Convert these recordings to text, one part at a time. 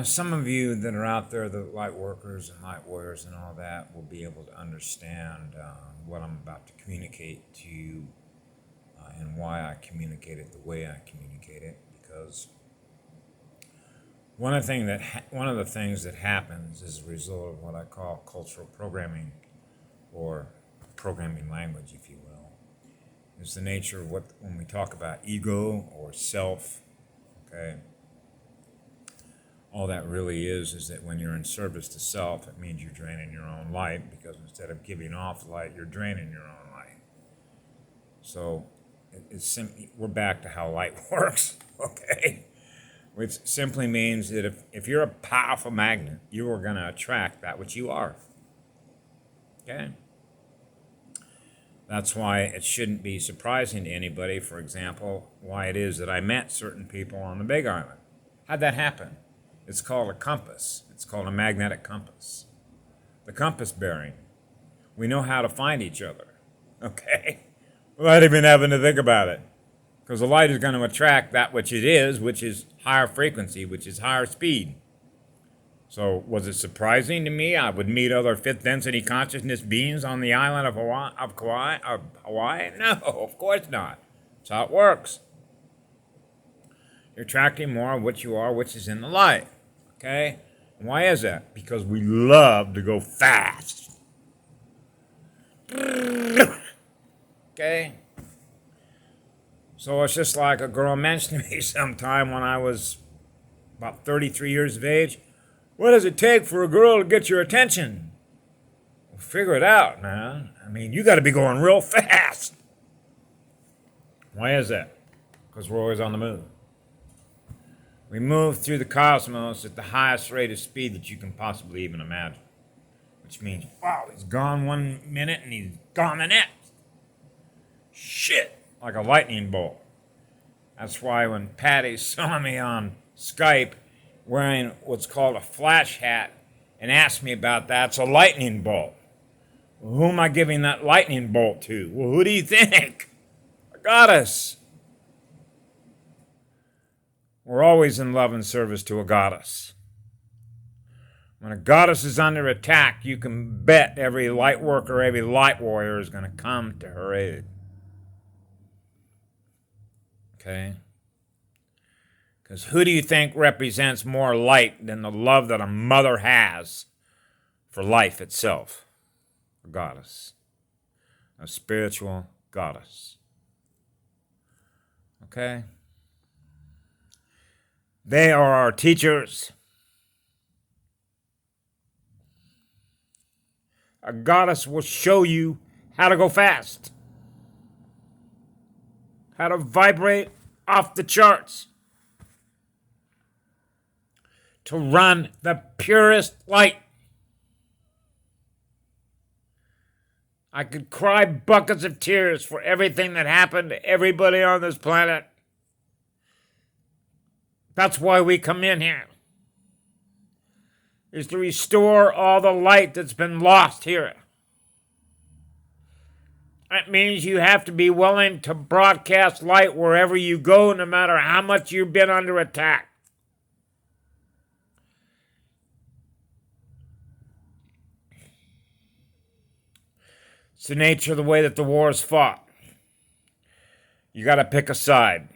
Some of you that are out there, the light workers and light warriors and all that, will be able to understand what I'm about to communicate to you and why I communicate it the way I communicate it. Because one of the things that happens as a result of what I call cultural programming, or programming language, if you will, is the nature of what when we talk about ego or self. Okay. All that really is that when you're in service to self, it means you're draining your own light, because instead of giving off light, you're draining your own light. So we're back to how light works, okay? Which simply means that if you're a powerful magnet, you are going to attract that which you are, okay? That's why it shouldn't be surprising to anybody, for example, why it is that I met certain people on the Big Island. How'd that happen? It's called a compass. It's called a magnetic compass. The compass bearing. We know how to find each other, okay? Without even having to think about it. Because the light is going to attract that which it is, which is higher frequency, which is higher speed. So was it surprising to me I would meet other fifth density consciousness beings on the island of Hawaii? No, of course not. That's how it works. You're attracting more of what you are, which is in the light. Okay? Why is that? Because we love to go fast. Okay? So it's just like a girl mentioned to me sometime when I was about 33 years of age. What does it take for a girl to get your attention? Well, figure it out, man. I mean, you got to be going real fast. Why is that? Because we're always on the move. We move through the cosmos at the highest rate of speed that you can possibly even imagine. Which means, wow, he's gone 1 minute and he's gone the next. Shit, like a lightning bolt. That's why when Patty saw me on Skype wearing what's called a flash hat and asked me about that, it's a lightning bolt. Well, who am I giving that lightning bolt to? Well, who do you think? A goddess. We're always in love and service to a goddess. When a goddess is under attack, you can bet every light worker, every light warrior is going to come to her aid. Okay? Because who do you think represents more light than the love that a mother has for life itself? A goddess. A spiritual goddess. Okay? They are our teachers. A goddess will show you how to go fast, how to vibrate off the charts, to run the purest light. I could cry buckets of tears for everything that happened to everybody on this planet. That's why we come in here, is to restore all the light that's been lost here. That means you have to be willing to broadcast light wherever you go, no matter how much you've been under attack. It's the nature of the way that the war is fought. You got to pick a side,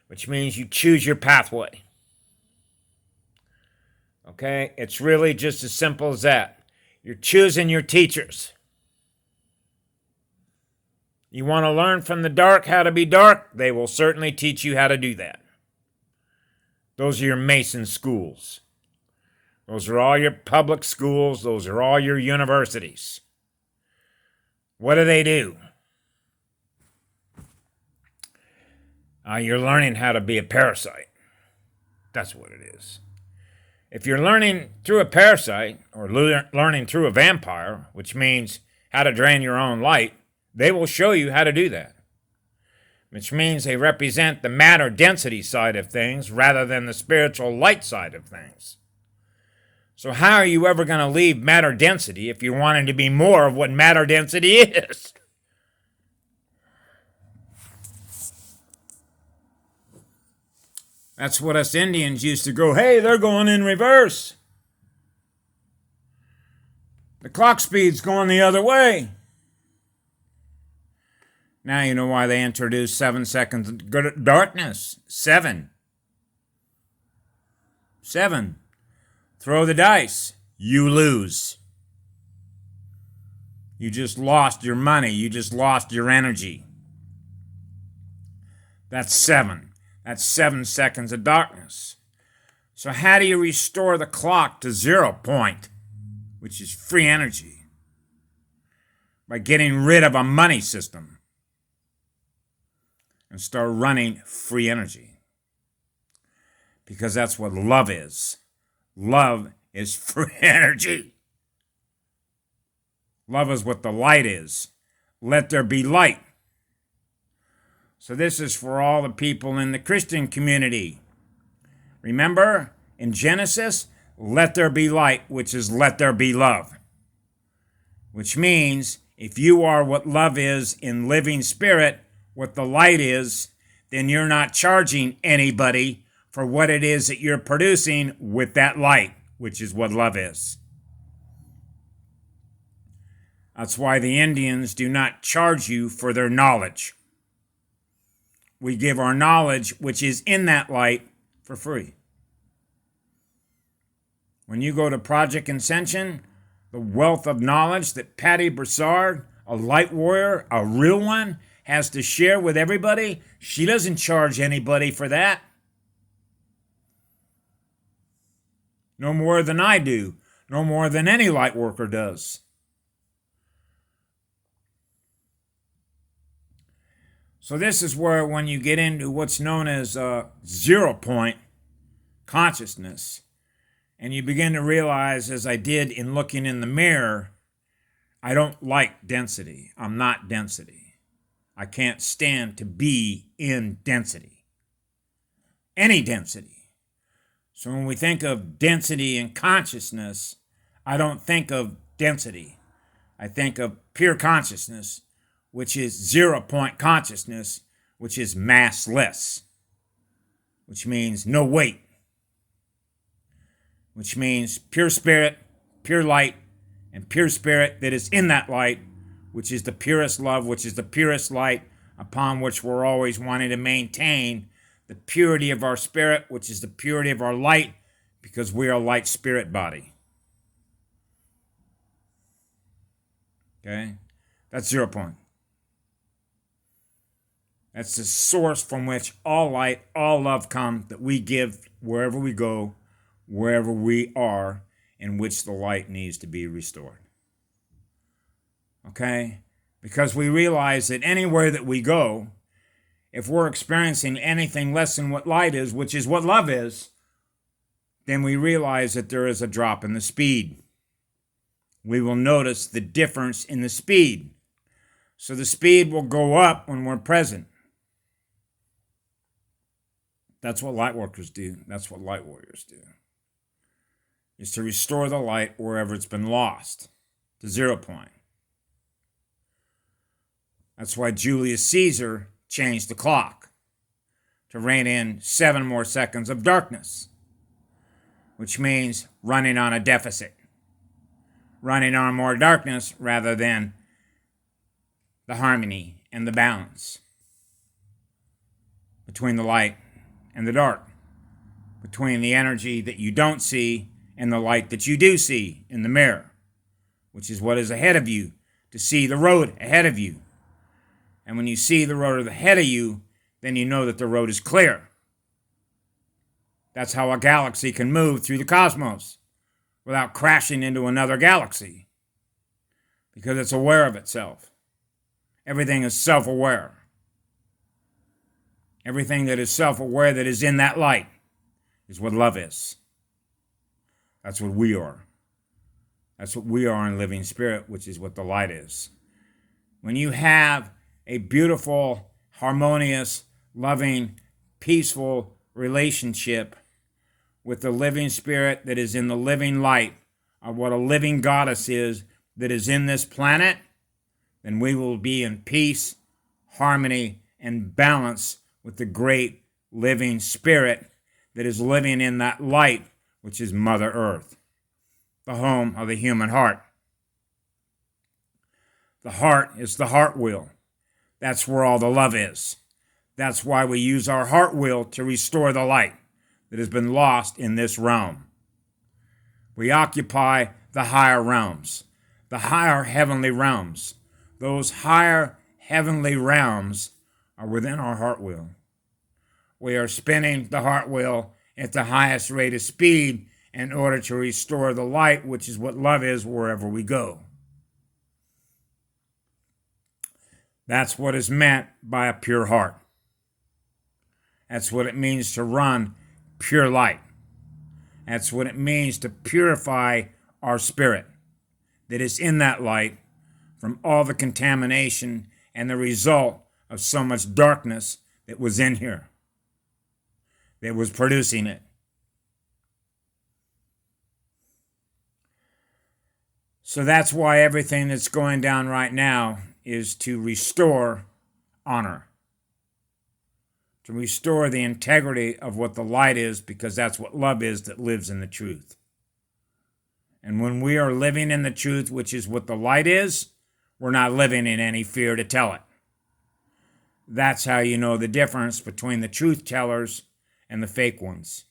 which means you choose your pathway. Okay? It's really just as simple as that. You're choosing your teachers. You want to learn from the dark how to be dark? They will certainly teach you how to do that. Those are your Mason schools. Those are all your public schools. Those are all your universities. What do? You're learning how to be a parasite. That's what it is. If you're learning through a parasite, or learning through a vampire, which means how to drain your own light, they will show you how to do that. Which means they represent the matter density side of things rather than the spiritual light side of things. So how are you ever going to leave matter density if you're wanting to be more of what matter density is? That's what us Indians used to go, hey, they're going in reverse. The clock speed's going the other way. Now you know why they introduced 7 seconds of darkness. 7. 7. Throw the dice. You lose. You just lost your money. You just lost your energy. That's 7. That's 7 seconds of darkness. So how do you restore the clock to 0 point, which is free energy? By getting rid of a money system and start running free energy. Because that's what love is. Love is free energy. Love is what the light is. Let there be light. So this is for all the people in the Christian community. Remember, in Genesis, let there be light, which is let there be love. Which means, if you are what love is in living spirit, what the light is, then you're not charging anybody for what it is that you're producing with that light, which is what love is. That's why the Indians do not charge you for their knowledge. We give our knowledge, which is in that light, for free. When you go to Project Ascension, the wealth of knowledge that Patty Broussard, a light warrior, a real one, has to share with everybody, she doesn't charge anybody for that. No more than I do. No more than any light worker does. So this is where when you get into what's known as 0 point consciousness, and you begin to realize, as I did in looking in the mirror, I don't like density. I'm not density. I can't stand to be in density. Any density. So when we think of density in consciousness, I don't think of density. I think of pure consciousness, which is 0 point consciousness, which is massless, which means no weight, which means pure spirit, pure light, and pure spirit that is in that light, which is the purest love, which is the purest light, upon which we're always wanting to maintain the purity of our spirit, which is the purity of our light, because we are a light spirit body. Okay? That's 0 point. That's the source from which all light, all love come, that we give wherever we go, wherever we are, in which the light needs to be restored. Okay? Because we realize that anywhere that we go, if we're experiencing anything less than what light is, which is what love is, then we realize that there is a drop in the speed. We will notice the difference in the speed. So the speed will go up when we're present. That's what light workers do. That's what light warriors do. Is to restore the light wherever it's been lost to 0 point. That's why Julius Caesar changed the clock to rein in 7 more seconds of darkness, which means running on a deficit, running on more darkness rather than the harmony and the balance between the light and the dark, between the energy that you don't see and the light that you do see in the mirror, which is what is ahead of you, to see the road ahead of you. And when you see the road ahead of you, then you know that the road is clear. That's how a galaxy can move through the cosmos without crashing into another galaxy, because it's aware of itself. Everything is self-aware. Everything that is self-aware that is in that light is what love is. That's what we are. That's what we are in living spirit, which is what the light is. When you have a beautiful, harmonious, loving, peaceful relationship with the living spirit that is in the living light of what a living goddess is that is in this planet, then we will be in peace, harmony, and balance with the great living spirit, that is living in that light, which is Mother Earth, the home of the human heart. The heart is the heart wheel. That's where all the love is. That's why we use our heart wheel to restore the light that has been lost in this realm. We occupy the higher realms, the higher heavenly realms. Those higher heavenly realms are within our heart wheel. We are spinning the heart wheel at the highest rate of speed in order to restore the light, which is what love is wherever we go. That's what is meant by a pure heart. That's what it means to run pure light. That's what it means to purify our spirit that is in that light from all the contamination and the result of so much darkness that was in here, that was producing it. So that's why everything that's going down right now is to restore honor, to restore the integrity of what the light is, because that's what love is that lives in the truth. And when we are living in the truth, which is what the light is, we're not living in any fear to tell it. That's how you know the difference between the truth tellers and the fake ones.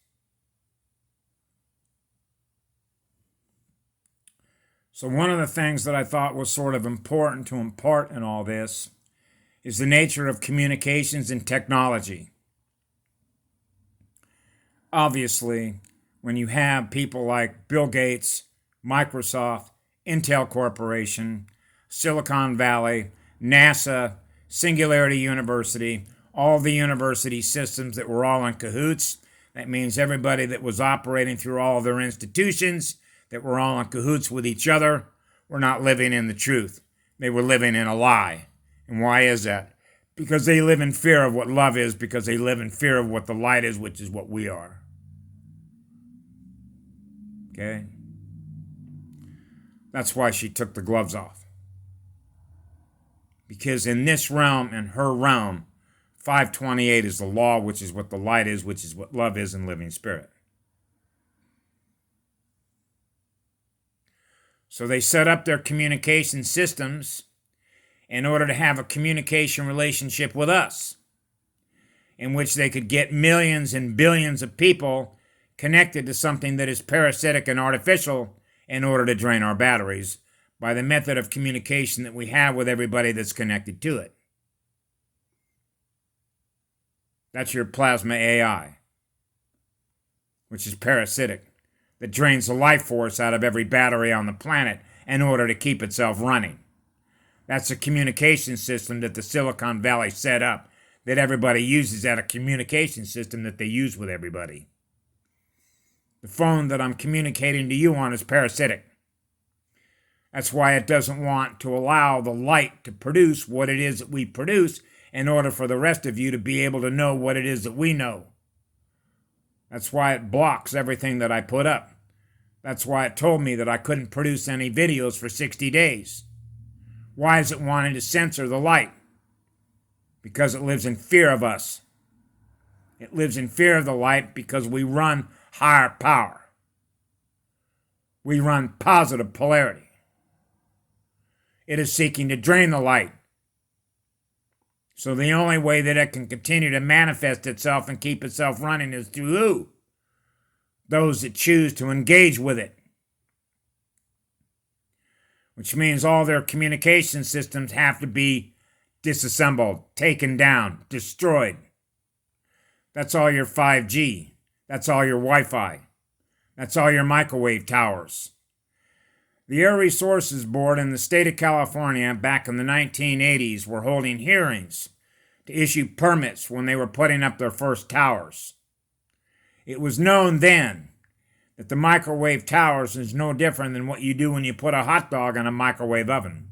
So one of the things that I thought was sort of important to impart in all this is the nature of communications and technology. Obviously, when you have people like Bill Gates, Microsoft, Intel Corporation, Silicon Valley, NASA, Singularity University, all the university systems that were all in cahoots, that means everybody that was operating through all of their institutions that were all in cahoots with each other were not living in the truth. They were living in a lie. And why is that? Because they live in fear of what love is, because they live in fear of what the light is, which is what we are. Okay? That's why she took the gloves off. Because in this realm, in her realm, 528 is the law, which is what the light is, which is what love is in living spirit. So they set up their communication systems in order to have a communication relationship with us, in which they could get millions and billions of people connected to something that is parasitic and artificial in order to drain our batteries by the method of communication that we have with everybody that's connected to it. That's your plasma AI, which is parasitic, that drains the life force out of every battery on the planet in order to keep itself running. That's a communication system that the Silicon Valley set up, that everybody uses at a communication system that they use with everybody. The phone that I'm communicating to you on is parasitic. That's why it doesn't want to allow the light to produce what it is that we produce in order for the rest of you to be able to know what it is that we know. That's why it blocks everything that I put up. That's why it told me that I couldn't produce any videos for 60 days. Why is it wanting to censor the light? Because it lives in fear of us. It lives in fear of the light because we run higher power. We run positive polarity. It is seeking to drain the light. So the only way that it can continue to manifest itself and keep itself running is through who? Those that choose to engage with it. Which means all their communication systems have to be disassembled, taken down, destroyed. That's all your 5G. That's all your Wi-Fi. That's all your microwave towers. The Air Resources Board in the state of California back in the 1980s were holding hearings to issue permits when they were putting up their first towers. It was known then that the microwave towers is no different than what you do when you put a hot dog in a microwave oven.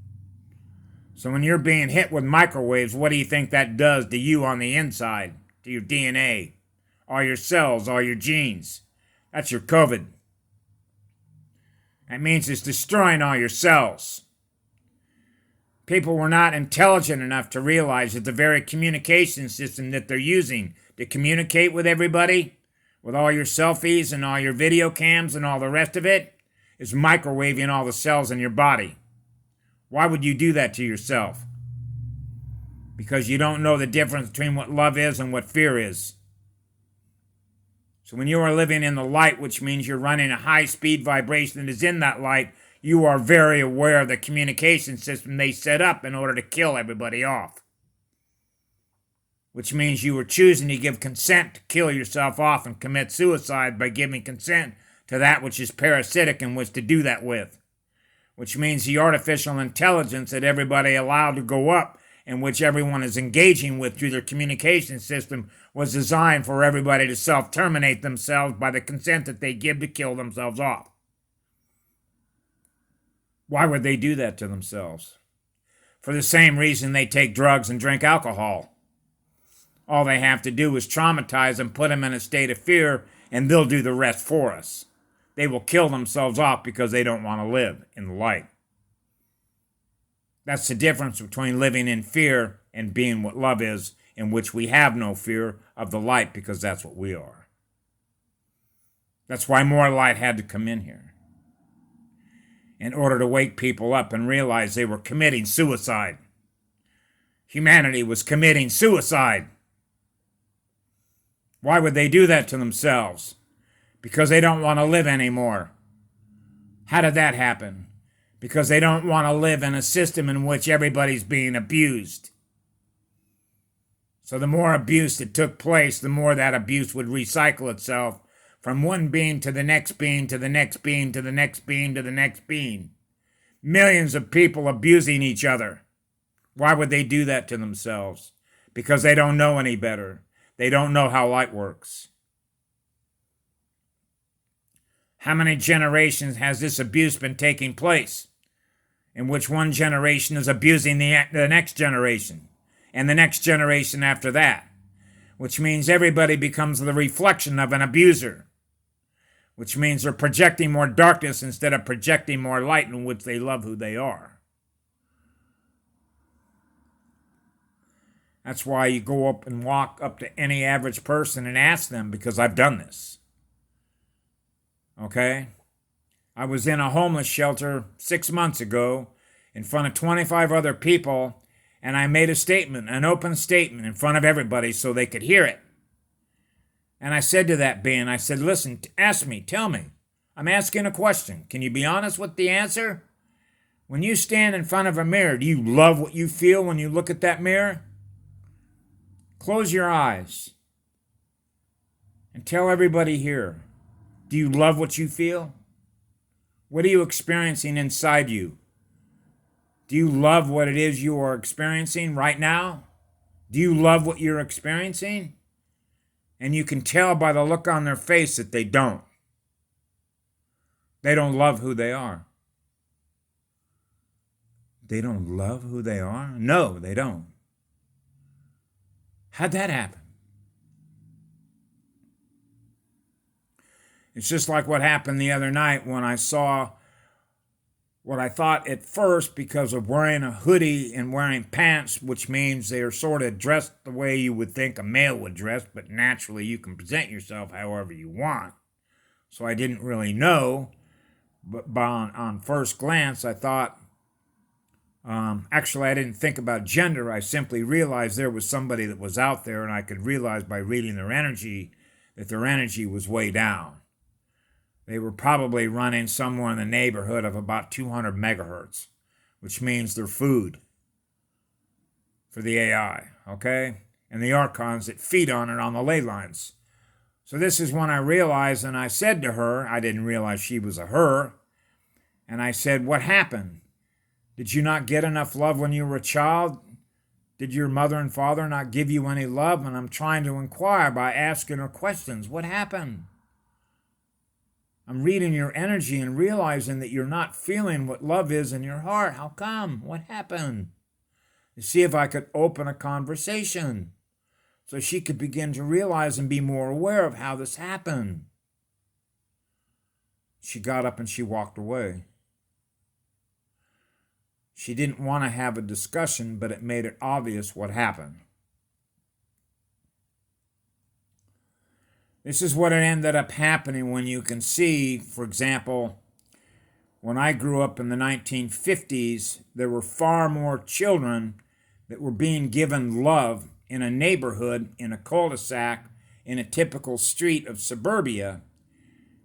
So when you're being hit with microwaves, what do you think that does to you on the inside, to your DNA, all your cells, all your genes? That's your COVID. That means it's destroying all your cells. People were not intelligent enough to realize that the very communication system that they're using to communicate with everybody with all your selfies and all your video cams and all the rest of it, is microwaving all the cells in your body. Why would you do that to yourself? Because you don't know the difference between what love is and what fear is. So when you are living in the light, which means you're running a high-speed vibration that is in that light, you are very aware of the communication system they set up in order to kill everybody off. Which means you are choosing to give consent to kill yourself off and commit suicide by giving consent to that which is parasitic and which to do that with. Which means the artificial intelligence that everybody allowed to go up and which everyone is engaging with through their communication system was designed for everybody to self-terminate themselves by the consent that they give to kill themselves off. Why would they do that to themselves? For the same reason they take drugs and drink alcohol. All they have to do is traumatize them, put them in a state of fear, and they'll do the rest for us. They will kill themselves off because they don't want to live in the light. That's the difference between living in fear and being what love is, in which we have no fear of the light because that's what we are. That's why more light had to come in here, in order to wake people up and realize they were committing suicide. Humanity was committing suicide. Why would they do that to themselves? Because they don't want to live anymore. How did that happen? Because they don't want to live in a system in which everybody's being abused. So the more abuse that took place, the more that abuse would recycle itself from one being to the next being, to the next being, to the next being, to the next being. Millions of people abusing each other. Why would they do that to themselves? Because they don't know any better. They don't know how light works. How many generations has this abuse been taking place? In which one generation is abusing the next generation, and the next generation after that. Which means everybody becomes the reflection of an abuser. Which means they're projecting more darkness instead of projecting more light in which they love who they are. That's why you go up and walk up to any average person and ask them, because I've done this. Okay? I was in a homeless shelter 6 months ago in front of 25 other people, and I made a statement, an open statement in front of everybody so they could hear it. And I said to that being, I said, listen, ask me, tell me. I'm asking a question. Can you be honest with the answer? When you stand in front of a mirror, do you love what you feel when you look at that mirror? Close your eyes and tell everybody here, do you love what you feel? What are you experiencing inside you? Do you love what it is you are experiencing right now? Do you love what you're experiencing? And you can tell by the look on their face that they don't. They don't love who they are. They don't love who they are? No, they don't. How'd that happen? It's just like what happened the other night when I saw what I thought at first, because of wearing a hoodie and wearing pants, which means they are sort of dressed the way you would think a male would dress, but naturally you can present yourself however you want. So I didn't really know, but on first glance I thought, actually I didn't think about gender. I simply realized there was somebody that was out there, and I could realize by reading their energy that their energy was way down. They were probably running somewhere in the neighborhood of about 200 megahertz, which means they're food for the AI, okay? And the archons that feed on it on the ley lines. So this is when I realized, and I said to her, I didn't realize she was a her, and I said, what happened? Did you not get enough love when you were a child? Did your mother and father not give you any love? And I'm trying to inquire by asking her questions. What happened? I'm reading your energy and realizing that you're not feeling what love is in your heart. How come? What happened? To see if I could open a conversation so she could begin to realize and be more aware of how this happened. She got up and she walked away. She didn't want to have a discussion, but it made it obvious what happened. This is what it ended up happening when you can see, for example, when I grew up in the 1950s, there were far more children that were being given love in a neighborhood, in a cul-de-sac, in a typical street of suburbia.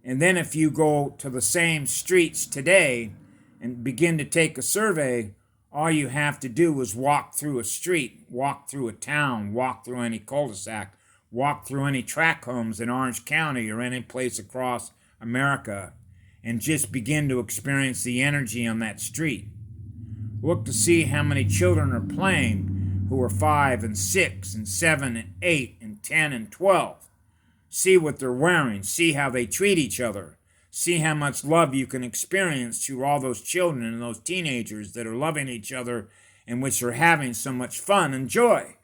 And then if you go to the same streets today and begin to take a survey, all you have to do is walk through a street, walk through a town, walk through any cul-de-sac, walk through any tract homes in Orange County or any place across America, and just begin to experience the energy on that street. Look to see how many children are playing who are 5 and 6 and 7 and 8 and 10 and 12. See what they're wearing. See how they treat each other. See how much love you can experience through all those children and those teenagers that are loving each other and which are having so much fun and joy.